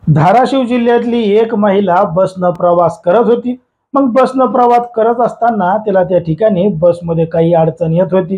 धाराशिव जिल्ह्यातली एक महिला बसनं प्रवास करत होती। मग बसनं प्रवास करत असताना तिला त्या ठिकाणी बसमध्ये काही अडचण येत होती,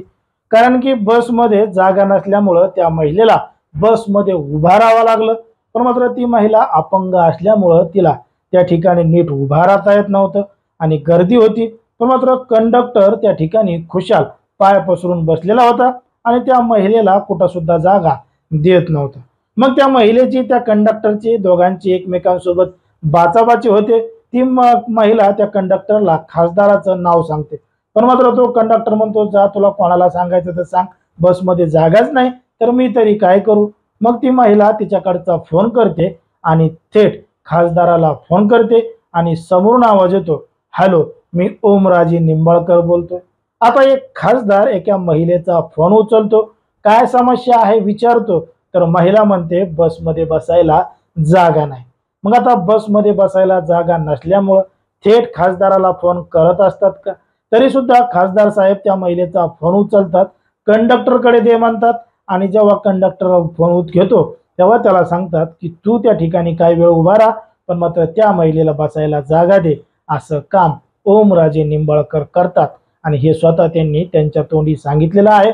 कारण की बसमध्ये जागा नसल्यामुळं त्या महिलेला बसमध्ये उभा राहावं लागलं। पण मात्र ती महिला अपंग असल्यामुळं तिला त्या ठिकाणी नीट उभा राहता येत नव्हतं आणि गर्दी होती। पण मात्र कंडक्टर त्या ठिकाणी खुशाल पाय पसरून बसलेला होता आणि त्या महिलेला कुठं सुद्धा जागा देत नव्हता। मग त्या महिलेची त्या कंडक्टरची दोघांची एकमेकांसोबत बाचाबाची होते। ती महिला त्या कंडक्टरला खासदाराचं नाव सांगते, पण मात्र तो कंडक्टर म्हणतो, जा तुला कोणाला सांगायचं तर सांग, बसमध्ये जागाच नाही तर मी तरी काय करू। मग ती महिला तिच्याकडचा फोन करते आणि थेट खासदाराला फोन करते आणि समोरून आवाज येतो, हॅलो, मी ओमराजे निंबाळकर बोलतोय। आता एक खासदार एका महिलेचा फोन उचलतो, काय समस्या आहे विचारतो, तर महिला म्हणते बसमध्ये बसायला जागा नाही। मग आता बसमध्ये बसायला जागा नसल्यामुळं थेट खासदाराला फोन करत असतात का? तरी सुद्धा खासदार साहेब त्या महिलेचा फोन उचलतात, कंडक्टरकडे दे म्हणतात आणि जेव्हा कंडक्टर फोन घेतो तेव्हा त्याला सांगतात की तू त्या ठिकाणी काही वेळ उभा राहा, पण मात्र त्या महिलेला बसायला जागा दे। असं काम ओमराजे निंबाळकर करतात आणि हे स्वतः त्यांनी त्यांच्या तोंडी सांगितलेलं आहे।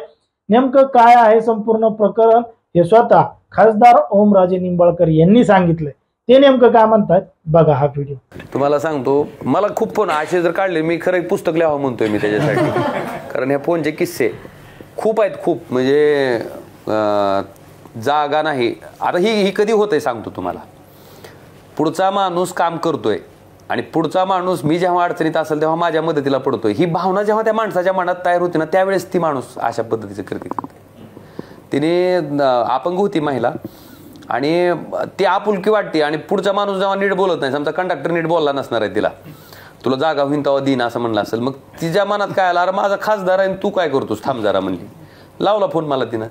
नेमकं काय आहे संपूर्ण प्रकरण हे स्वतः खासदार ओमराजे निंबाळकर यांनी सांगितलंय। ते नेमकं काय म्हणतात बघा हा व्हिडिओ। तुम्हाला सांगतो, मला खूप फोन असे जर काढले, मी खरं पुस्तक लिहावं म्हणतोय मी त्याच्यासाठी, कारण ह्या फोनचे किस्से खूप आहेत, खूप म्हणजे जागा नाही। आता ही कधी होतंय सांगतो तुम्हाला, पुढचा माणूस काम करतोय आणि पुढचा माणूस मी जेव्हा अडचणीत असेल तेव्हा माझ्या मदतीला पडतोय, ही भावना जेव्हा त्या माणसाच्या मनात तयार होती ना, त्यावेळेस ती माणूस अशा पद्धतीचं कृती करते। तिने अपंग होती महिला आणि ती आपुलकी वाटते आणि पुढचा माणूस जेव्हा नीट बोलत नाही, समजा कंडक्टर नीट बोलला नसणार आहे, तिला तुला जागा होईन तेव्हा दिन असं म्हणलं असेल, मग तिच्या मनात काय आलं, अरे माझा खासदार आहे तू काय करतोस, थांब जरा म्हणली। लावला फोन मला तिनं,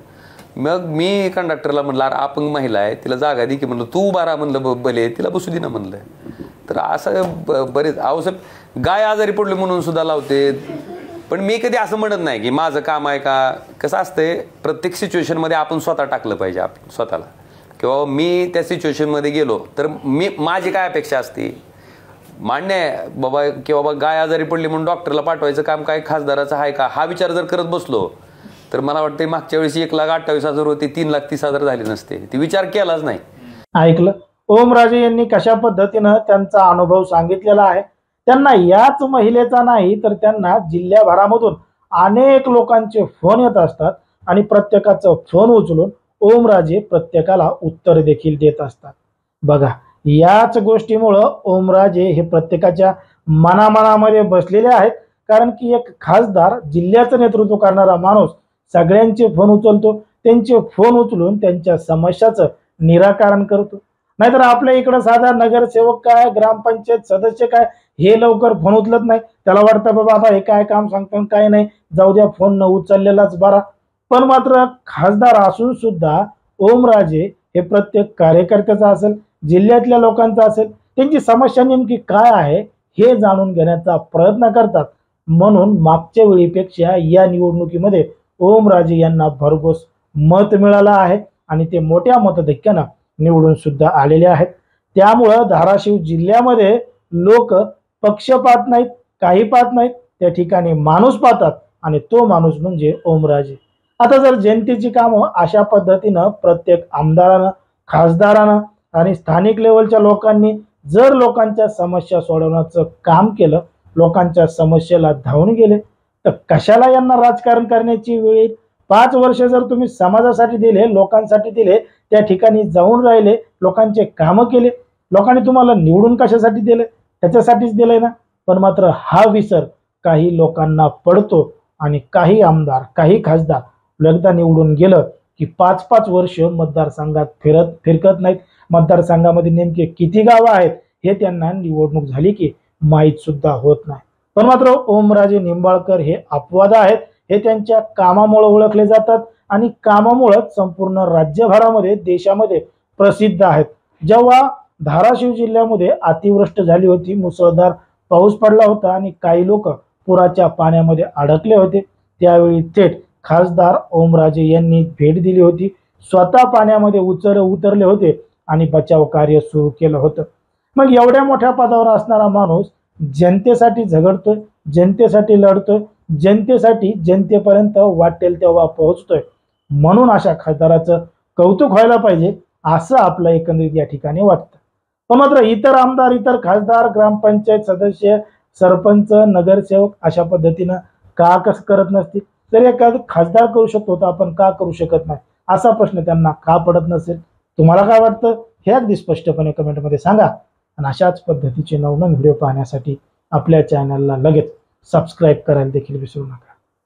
मग मी कंडक्टरला म्हणलं, अरे अपंग महिला आहे तिला जागा दे की, म्हणलं तू उभा राहा म्हणलं, भले तिला बसू दे ना म्हणलं। तर असं बरेच आवश्यक गाय आजारी पडले म्हणून सुद्धा लावते, पण मी कधी असं म्हणत नाही की माझं काम आहे का। कसं असतंय, प्रत्येक सिच्युएशनमध्ये आपण स्वतः टाकलं पाहिजे स्वतःला, किंवा मी त्या सिच्युएशनमध्ये गेलो तर माझी काय अपेक्षा असते, मान्य आहे बाबा की बाबा गाय आजारी पडली म्हणून डॉक्टरला पाठवायचं काम काय खासदाराचं आहे का, हा विचार जर करत बसलो तर मला वाटतं मागच्या वेळेस 1,28,000 होते, 3,30,000 झाले नसते। ती विचार केलाच नाही। ऐकलं ओमराजे यांनी कशा पद्धतीनं त्यांचा अनुभव सांगितलेला आहे। त्यांना याच महिलेचा नाही तर त्यांना जिल्ह्याभरामधून अनेक लोकांचे फोन येत असतात आणि प्रत्येकाचं फोन उचलून ओमराजे प्रत्येकाला उत्तर देखील देत असतात। बघा, याच गोष्टीमुळं ओमराजे हे प्रत्येकाच्या मनामनामध्ये बसलेले आहेत, कारण की एक खासदार, जिल्ह्याचं नेतृत्व करणारा माणूस सगळ्यांचे फोन उचलतो, त्यांचे फोन उचलून त्यांच्या समस्याचं निराकरण करतो। नाहीतर आपल्या इकडं साधा नगरसेवक काय, ग्रामपंचायत सदस्य काय, हे लवकर फोन उचलत नाही, त्याला वाटतं बाबा आता हे काय काम सांगतो काय नाही, जाऊ द्या फोन न उचललेलाच बरा। पण मात्र खासदार असून सुद्धा ओमराजे हे प्रत्येक कार्यकर्त्याचा असेल, जिल्ह्यातल्या लोकांचा असेल, त्यांची समस्या नेमकी काय आहे हे जाणून घेण्याचा प्रयत्न करतात। म्हणून मागच्या वेळीपेक्षा या निवडणुकीमध्ये ओमराजे यांना भरघोस मत मिळालं आहे आणि ते मोठ्या मतधक्क्यानं निवडून सुद्धा आलेले आहेत। त्यामुळं धाराशिव जिल्ह्यामध्ये लोक पक्ष पाहत नाहीत, काही पाहत नाहीत, त्या ठिकाणी माणूस पाहतात आणि तो माणूस म्हणजे ओमराजे। आता जर जनतेची कामं अशा पद्धतीनं प्रत्येक आमदारानं, खासदारानं आणि स्थानिक लेवलच्या लोकांनी जर लोकांच्या समस्या सोडवण्याचं काम केलं, लोकांच्या समस्येला धावून गेले, तर कशाला यांना राजकारण करण्याची वेळ येईल। 5 वर्ष जर तुम्ही समाजासाठी दिले, लोकांसाठी दिले, त्या ठिकाणी जाऊन राहिले, लोकांचे कामं केले, लोकांनी तुम्हाला निवडून कशासाठी दिले, त्याच्यासाठीच दिलंय ना। पण मात्र हा विसर काही लोकांना पडतो आणि काही आमदार, काही खासदार एकदा निवडून गेलं की 5-5 वर्ष मतदारसंघात फिरकत नाहीत। मतदारसंघामध्ये नेमके किती गावं आहेत हे त्यांना निवडणूक झाली की माहीत सुद्धा होत नाही। पण मात्र ओमराजे निंबाळकर हे अपवाद आहेत, हे त्यांच्या कामामुळे ओळखले जातात आणि कामामुळे संपूर्ण राज्यभरामध्ये, देशामध्ये प्रसिद्ध आहेत। जेव्हा धाराशिव जिल्ह्यामध्ये अतिवृष्टी झाली होती, मुसळधार पाऊस पडला होता आणि काही लोक पुराच्या पाण्यामध्ये अडकले होते, त्यावेळी थेट खासदार ओमराजे यांनी भेट दिली होती, स्वतः पाण्यामध्ये उतरले होते आणि बचाव कार्य सुरू केलं होतं. मग एवढ्या मोठ्या पदावर असणारा माणूस जनतेसाठी झगडतोय, जनतेसाठी लढतोय, जनतेसाठी जनतेपर्यंत वाटेल तेव्हा पोहोचतोय. म्हणून अशा खासदाराचं कौतुक व्हायला पाहिजे असं आपलं एकंदरीत या ठिकाणी वाटतं. पण मात्र इतर आमदार, इतर खासदार, ग्रामपंचायत सदस्य, सरपंच, नगरसेवक अशा पद्धतीनं का कसं करत नसतील? तर एखाद खासदार करू शकतो तर आपण का करू शकत नाही, असा प्रश्न त्यांना का पडत नसेल? तुम्हाला काय वाटतं हे अगदी स्पष्टपणे कमेंटमध्ये सांगा. आणि अशाच पद्धतीचे नवनवीन व्हिडिओ पाहण्यासाठी आपल्या चॅनलला लगेच सबस्क्राईब करायला देखील विसरू नका.